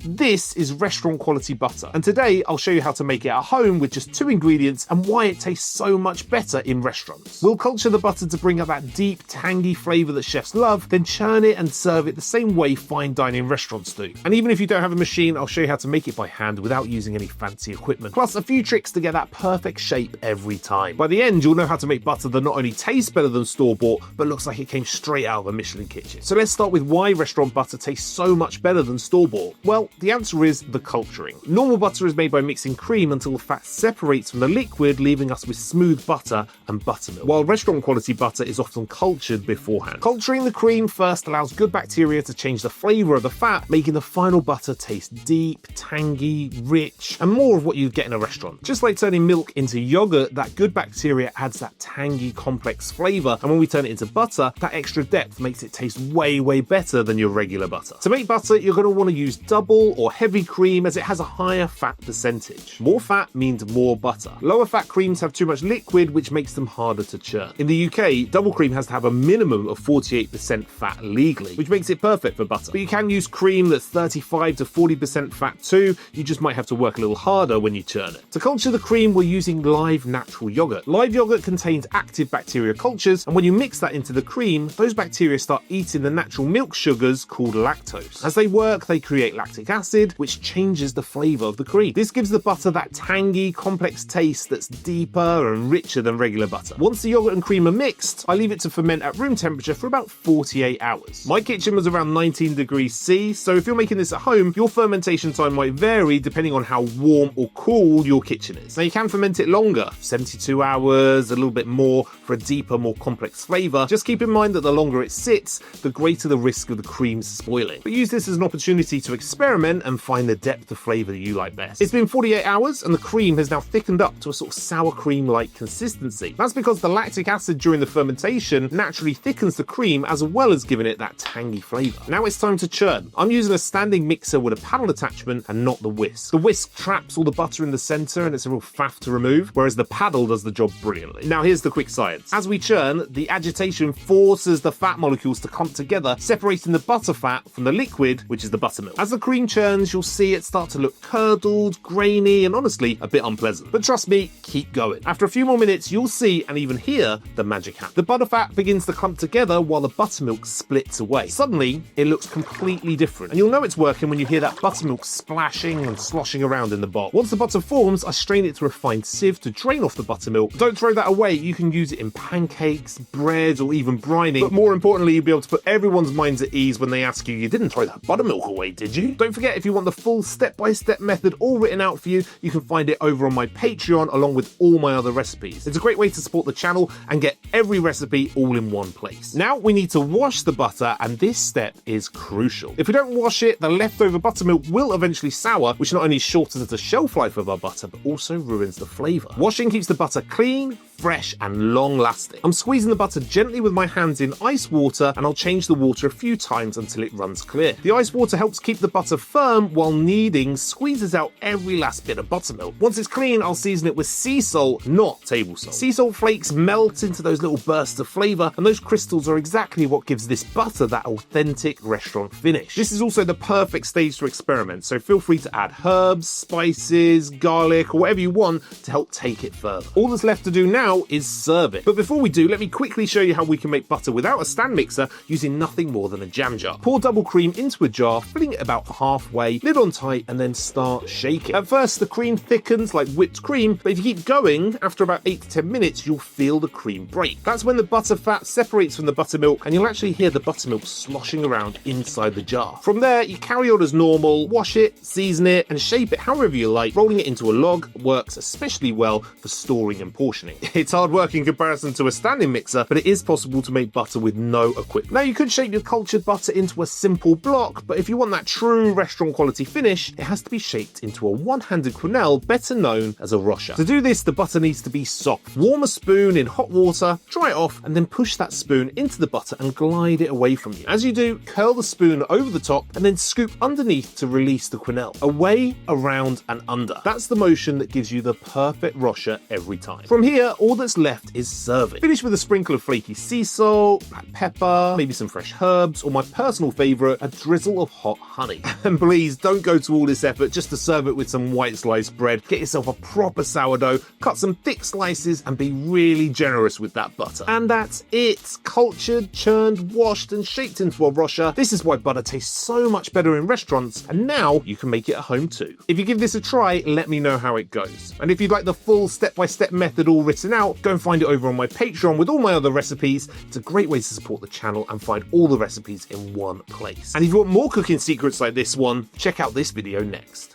This is restaurant quality butter, and today I'll show you how to make it at home with just 2 ingredients and why it tastes so much better in restaurants. We'll culture the butter to bring out that deep, tangy flavour that chefs love, then churn it and serve it the same way fine dining restaurants do. And even if you don't have a machine, I'll show you how to make it by hand without using any fancy equipment. Plus a few tricks to get that perfect shape every time. By the end, you'll know how to make butter that not only tastes better than store-bought, but looks like it came straight out of a Michelin kitchen. So let's start with why restaurant butter tastes so much better than store-bought. Well, the answer is the culturing. Normal butter is made by mixing cream until the fat separates from the liquid, leaving us with smooth butter and buttermilk, while restaurant quality butter is often cultured beforehand. Culturing the cream first allows good bacteria to change the flavour of the fat, making the final butter taste deep, tangy, rich, and more of what you'd get in a restaurant. Just like turning milk into yogurt, that good bacteria adds that tangy, complex flavour, and when we turn it into butter, that extra depth makes it taste way better than your regular butter. To make butter, you're going to want to use double or heavy cream as it has a higher fat percentage. More fat means more butter. Lower fat creams have too much liquid, which makes them harder to churn. In the UK, double cream has to have a minimum of 48% fat legally, which makes it perfect for butter. But you can use cream that's 35 to 40% fat too, you just might have to work a little harder when you churn it. To culture the cream, we're using live natural yogurt. Live yogurt contains active bacteria cultures, and when you mix that into the cream, those bacteria start eating the natural milk sugars called lactose. As they work, they create lactic acid, which changes the flavour of the cream. This gives the butter that tangy, complex taste that's deeper and richer than regular butter. Once the yogurt and cream are mixed, I leave it to ferment at room temperature for about 48 hours. My kitchen was around 19 degrees C, so if you're making this at home, your fermentation time might vary depending on how warm or cool your kitchen is. Now you can ferment it longer, 72 hours, a little bit more for a deeper, more complex flavour. Just keep in mind that the longer it sits, the greater the risk of the creams spoiling. But use this as an opportunity to experiment and find the depth of flavour that you like best. It's been 48 hours and the cream has now thickened up to a sort of sour cream-like consistency. That's because the lactic acid during the fermentation naturally thickens the cream as well as giving it that tangy flavour. Now it's time to churn. I'm using a standing mixer with a paddle attachment and not the whisk. The whisk traps all the butter in the centre and it's a real faff to remove, whereas the paddle does the job brilliantly. Now here's the quick science. As we churn, the agitation forces the fat molecules to clump together, separating the butter fat from the liquid, which is the buttermilk. As the cream churns, you'll see it start to look curdled, grainy, and honestly, a bit unpleasant. But trust me, keep going. After a few more minutes, you'll see and even hear the magic happen. The butter fat begins to clump together while the buttermilk splits away. Suddenly, it looks completely different, and you'll know it's working when you hear that buttermilk splashing and sloshing around in the bowl. Once the butter forms, I strain it through a fine sieve to drain off the buttermilk. Don't throw that away, you can use it in pancakes, bread, or even brining. But more importantly, you'll be able to put everyone's minds at ease when they ask you didn't throw that buttermilk away, did you? Don't forget, if you want the full step-by-step method all written out for you, you can find it over on my Patreon along with all my other recipes. It's a great way to support the channel and get every recipe all in one place. Now we need to wash the butter, and this step is crucial. If we don't wash it, the leftover buttermilk will eventually sour, which not only shortens the shelf life of our butter, but also ruins the flavour. Washing keeps the butter clean, fresh and long-lasting. I'm squeezing the butter gently with my hands in ice water, and I'll change the water a few times until it runs clear. The ice water helps keep the butter firm, while kneading squeezes out every last bit of buttermilk. Once it's clean, I'll season it with sea salt, not table salt. Sea salt flakes melt into those little bursts of flavour, and those crystals are exactly what gives this butter that authentic restaurant finish. This is also the perfect stage to experiment, so feel free to add herbs, spices, garlic, or whatever you want to help take it further. All that's left to do now is serve it. But before we do, let me quickly show you how we can make butter without a stand mixer using nothing more than a jam jar. Pour double cream into a jar, filling it about halfway, lid on tight, and then start shaking. At first, the cream thickens like whipped cream, but if you keep going, after about 8 to 10 minutes, you'll feel the cream break. That's when the butter fat separates from the buttermilk, and you'll actually hear the buttermilk sloshing around inside the jar. From there, you carry on as normal, wash it, season it, and shape it however you like. Rolling it into a log works especially well for storing and portioning. It's hard work in comparison to a standing mixer, but it is possible to make butter with no equipment. Now, you could shape your cultured butter into a simple block, but if you want that true restaurant quality finish, it has to be shaped into a one-handed quenelle, better known as a rocher. To do this, the butter needs to be soft. Warm a spoon in hot water, dry it off, and then push that spoon into the butter and glide it away from you. As you do, curl the spoon over the top and then scoop underneath to release the quenelle. Away, around, and under. That's the motion that gives you the perfect rocher every time. From here, all that's left is serving. Finish with a sprinkle of flaky sea salt, black pepper, maybe some fresh herbs, or my personal favourite, a drizzle of hot honey. And please don't go to all this effort just to serve it with some white sliced bread. Get yourself a proper sourdough, cut some thick slices, and be really generous with that butter. And that's it. Cultured, churned, washed, and shaped into a rosher. This is why butter tastes so much better in restaurants, and now you can make it at home too. If you give this a try, let me know how it goes. And if you'd like the full step-by-step method all written out, go and find it over on my Patreon with all my other recipes. It's a great way to support the channel and find all the recipes in one place. And if you want more cooking secrets like this one, check out this video next.